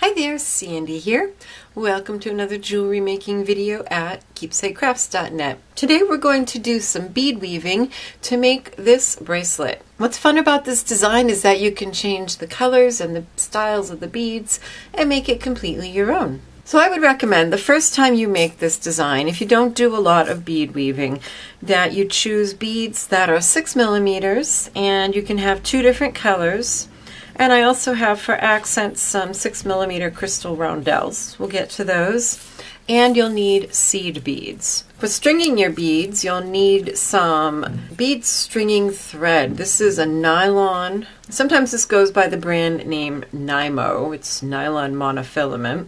Hi there, Sandy here. Welcome to another jewelry making video at keepsakecrafts.net. Today we're going to do some bead weaving to make this bracelet. What's fun about this design is that you can change the colors and the styles of the beads and make it completely your own. So I would recommend the first time you make this design, if you don't do a lot of bead weaving, that you choose beads that are 6 millimeters and you can have 2 different colors. And I also have for accents some 6 millimeter crystal roundels. We'll get to those. And you'll need seed beads. For stringing your beads, you'll need some bead stringing thread. This is a nylon. Sometimes this goes by the brand name Nymo. It's nylon monofilament.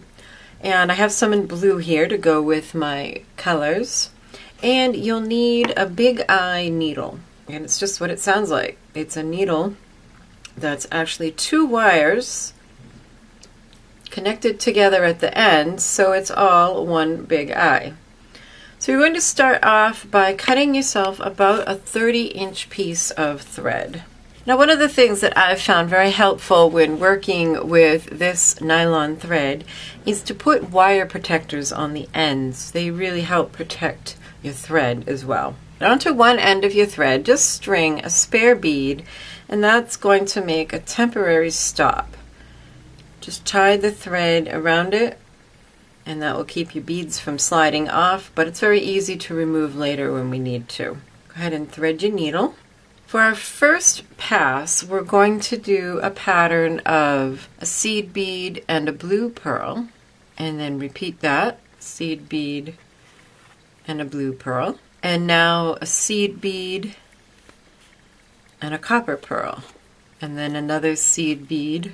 And I have some in blue here to go with my colors. And you'll need a big eye needle. And it's just what it sounds like. It's a needle that's actually 2 wires connected together at the end, so it's all one big eye. So you're going to start off by cutting yourself about a 30-inch piece of thread. Now, one of the things that I've found very helpful when working with this nylon thread is to put wire protectors on the ends. They really help protect your thread as well. Onto one end of your thread, just string a spare bead, and that's going to make a temporary stop. Just tie the thread around it, and that will keep your beads from sliding off, but it's very easy to remove later when we need to. Go ahead and thread your needle. For our first pass, we're going to do a pattern of a seed bead and a blue pearl, and then repeat that, seed bead and a blue pearl. And now a seed bead and a copper pearl, and then another seed bead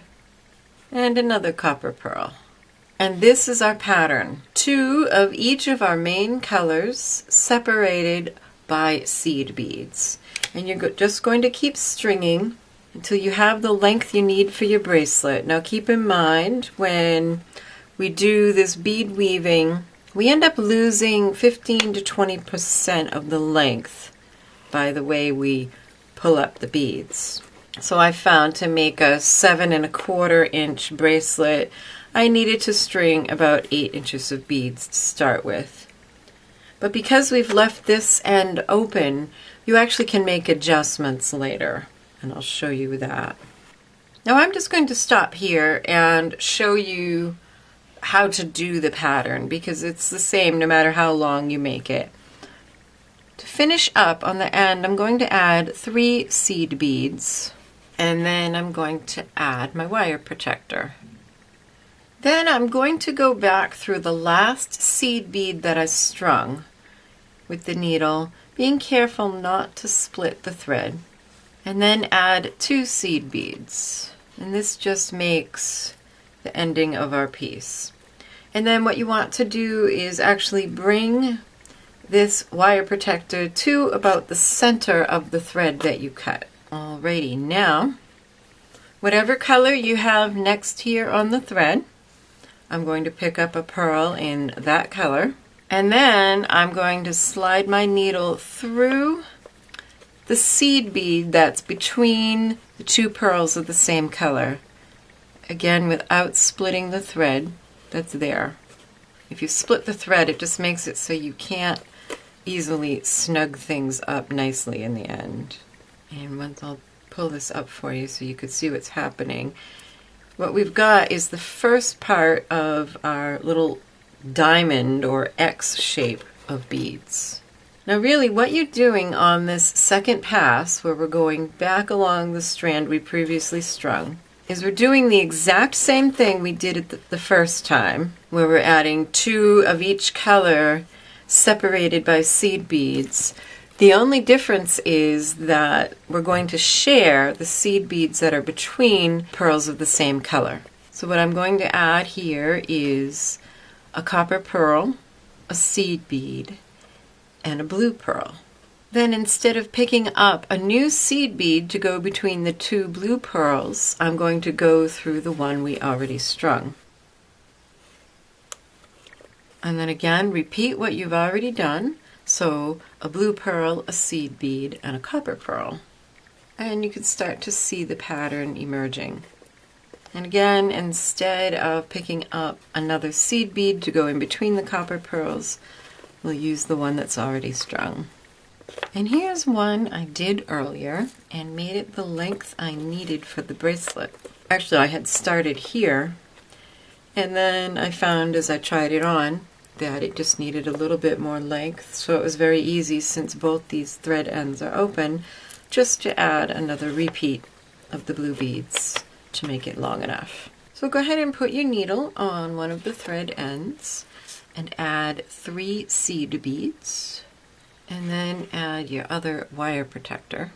and another copper pearl. And this is our pattern. 2 of each of our main colors separated by seed beads. And you're just going to keep stringing until you have the length you need for your bracelet. Now keep in mind, when we do this bead weaving, we end up losing 15 to 20% of the length by the way we pull up the beads. So I found to make a 7 1/4 inch bracelet, I needed to string about 8 inches of beads to start with. But because we've left this end open, you actually can make adjustments later, and I'll show you that. Now I'm just going to stop here and show you how to do the pattern, because it's the same no matter how long you make it. To finish up on the end, I'm going to add 3 seed beads, and then I'm going to add my wire protector. Then I'm going to go back through the last seed bead that I strung with the needle, being careful not to split the thread, and then add 2 seed beads. And this just makes the ending of our piece. And then what you want to do is actually bring this wire protector to about the center of the thread that you cut. Alrighty, now whatever color you have next here on the thread, I'm going to pick up a pearl in that color, and then I'm going to slide my needle through the seed bead that's between the 2 pearls of the same color. Again, without splitting the thread that's there. If you split the thread, it just makes it so you can't easily snug things up nicely in the end. And once I'll pull this up for you so you could see what's happening. What we've got is the first part of our little diamond or X shape of beads. Now really what you're doing on this second pass, where we're going back along the strand we previously strung, is we're doing the exact same thing we did at the first time, where we're adding 2 of each color separated by seed beads. The only difference is that we're going to share the seed beads that are between pearls of the same color. So what I'm going to add here is a copper pearl, a seed bead, and a blue pearl. Then instead of picking up a new seed bead to go between the 2 blue pearls, I'm going to go through the one we already strung. And then again, repeat what you've already done. So a blue pearl, a seed bead, and a copper pearl. And you can start to see the pattern emerging. And again, instead of picking up another seed bead to go in between the copper pearls, we'll use the one that's already strung. And here's one I did earlier and made it the length I needed for the bracelet. Actually, I had started here, and then I found as I tried it on that it just needed a little bit more length, so it was very easy, since both these thread ends are open, just to add another repeat of the blue beads to make it long enough. So go ahead and put your needle on one of the thread ends and add 3 seed beads, and then add your other wire protector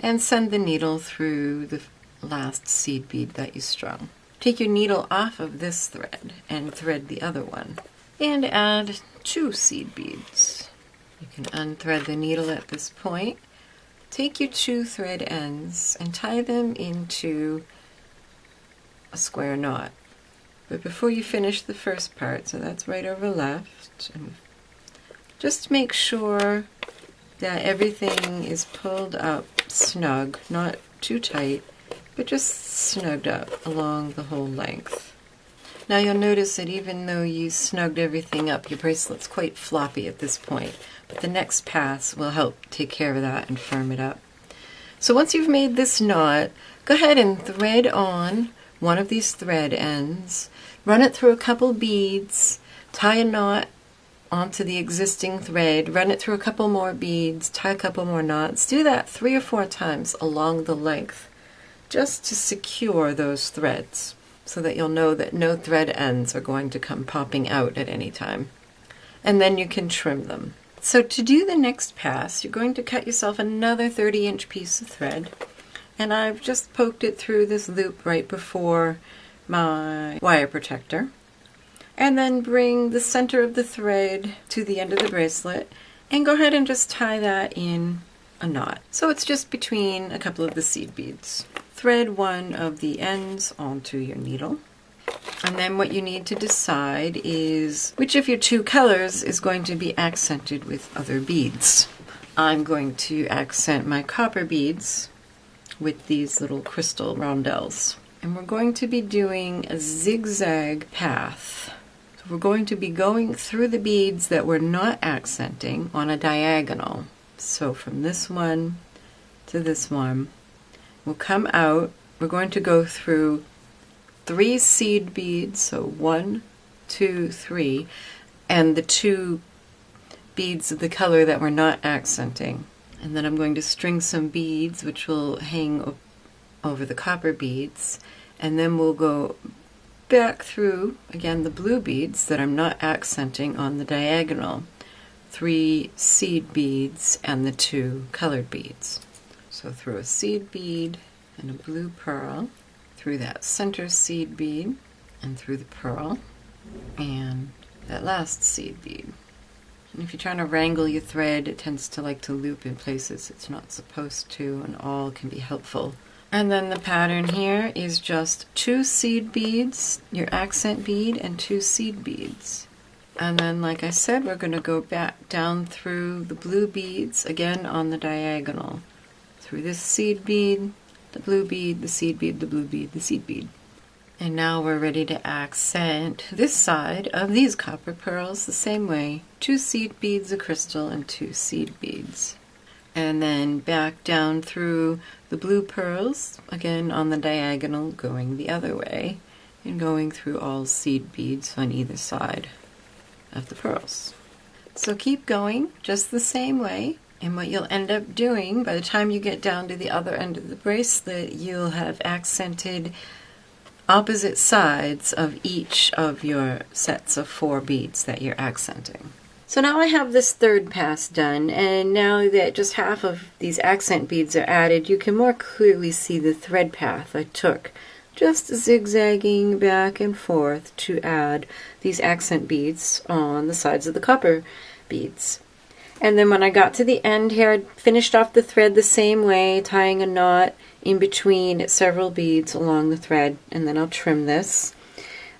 and send the needle through the last seed bead that you strung. Take your needle off of this thread and thread the other one and add 2 seed beads. You can unthread the needle at this point. Take your 2 thread ends and tie them into a square knot. But before you finish the first part, so that's right over left, and just make sure that everything is pulled up snug, not too tight, but just snugged up along the whole length. Now you'll notice that even though you snugged everything up, your bracelet's quite floppy at this point, but the next pass will help take care of that and firm it up. So once you've made this knot, go ahead and thread on one of these thread ends, run it through a couple beads, tie a knot onto the existing thread, run it through a couple more beads, tie a couple more knots. Do that 3 or 4 times along the length, just to secure those threads, so that you'll know that no thread ends are going to come popping out at any time. And then you can trim them. So to do the next pass, you're going to cut yourself another 30-inch piece of thread, and I've just poked it through this loop right before my wire protector. And then bring the center of the thread to the end of the bracelet and go ahead and just tie that in a knot. So it's just between a couple of the seed beads. Thread one of the ends onto your needle. And then what you need to decide is which of your 2 colors is going to be accented with other beads. I'm going to accent my copper beads with these little crystal rondelles. And we're going to be doing a zigzag path. So we're going to be going through the beads that we're not accenting on a diagonal. So from this one to this one, we'll come out. We're going to go through 3 seed beads, so 1, 2, 3, and the 2 beads of the color that we're not accenting. And then I'm going to string some beads which will hang over the copper beads, and then we'll go back through again the blue beads that I'm not accenting on the diagonal, 3 seed beads and the 2 colored beads. So through a seed bead and a blue pearl, through that center seed bead and through the pearl and that last seed bead. And if you're trying to wrangle your thread, it tends to like to loop in places it's not supposed to, and all can be helpful. And then the pattern here is just 2 seed beads, your accent bead, and 2 seed beads. And then, like I said, we're going to go back down through the blue beads, again on the diagonal. Through this seed bead, the blue bead, the seed bead, the blue bead, the seed bead. And now we're ready to accent this side of these copper pearls the same way. 2 seed beads of crystal and 2 seed beads. And then back down through the blue pearls, again on the diagonal, going the other way, and going through all seed beads on either side of the pearls. So keep going just the same way, and what you'll end up doing by the time you get down to the other end of the bracelet, you'll have accented opposite sides of each of your sets of 4 beads that you're accenting. So now I have this third pass done, and now that just half of these accent beads are added, you can more clearly see the thread path I took, just zigzagging back and forth to add these accent beads on the sides of the copper beads. And then when I got to the end here, I finished off the thread the same way, tying a knot in between several beads along the thread, and then I'll trim this.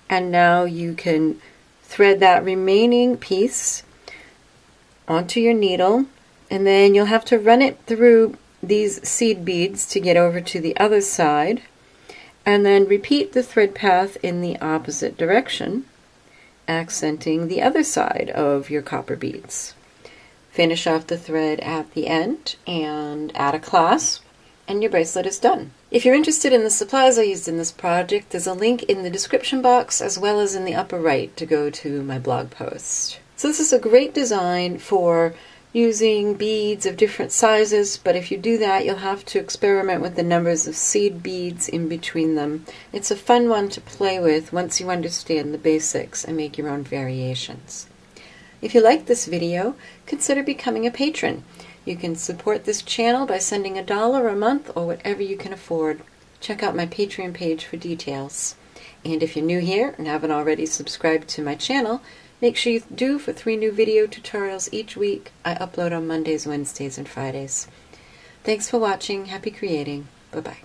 And now you can thread that remaining piece onto your needle, and then you'll have to run it through these seed beads to get over to the other side, And then repeat the thread path in the opposite direction, accenting the other side of your copper beads. Finish off the thread at the end and add a clasp, and your bracelet is done. If you're interested in the supplies I used in this project, there's a link in the description box as well as in the upper right to go to my blog post. So this is a great design for using beads of different sizes, but if you do that, you'll have to experiment with the numbers of seed beads in between them. It's a fun one to play with once you understand the basics and make your own variations. If you like this video, consider becoming a patron. You can support this channel by sending $1 a month or whatever you can afford. Check out my Patreon page for details. And if you're new here and haven't already subscribed to my channel, make sure you do for 3 new video tutorials each week. I upload on Mondays, Wednesdays, and Fridays. Thanks for watching. Happy creating. Bye-bye.